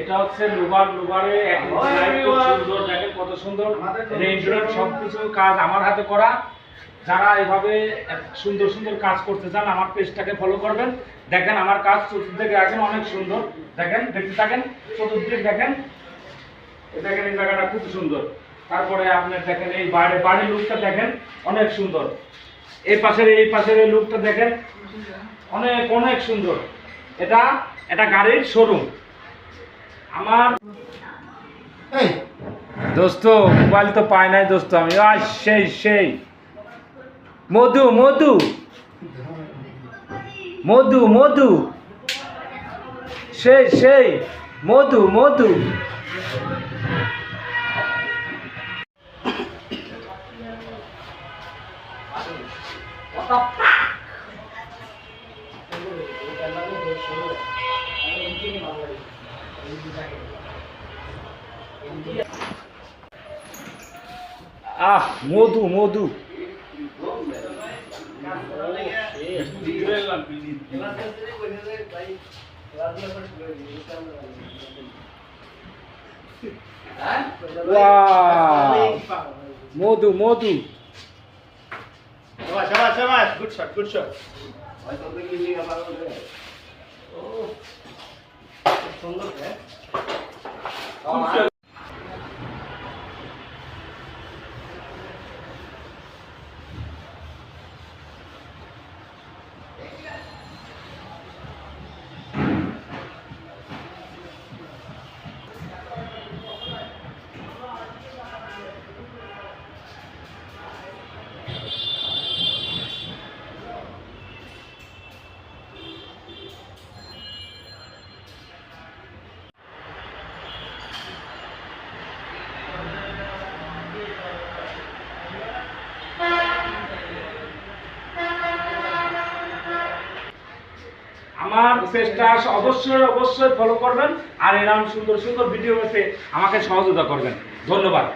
এটা হচ্ছে লুবারে সুন্দর, দেখেন কত সুন্দর ইন্টারনেট সবকিছু কাজ আমার হাতে করা। যারা এভাবে সুন্দর সুন্দর কাজ করতে চান আমার পেজটাকে ফলো করবেন। দেখেন আমার কাজ চতুর্দিকে এখন অনেক সুন্দর, দেখেন দেখতে থাকেন, চতুর্দিক দেখেন, দেখেন এই জায়গাটা খুব সুন্দর। তারপরে আপনি দেখেন এই বাড়ির লুকটা দেখেন অনেক সুন্দর, এই পাশের এই লুকটা দেখেন অনেক অনেক সুন্দর। এটা গাড়ির শোরুম আমার। দোস্ত মোবাইল তো পাই নাই দোস্ত আমি। সেই মধু মধু মধু মধু সেই মধু মধু। মধু মধু মধু মধু। Good shot. আমার পেজটা অবশ্যই ফলো করবেন আর এরকম সুন্দর সুন্দর ভিডিও পেতে আমাকে সহযোগিতা করবেন। ধন্যবাদ।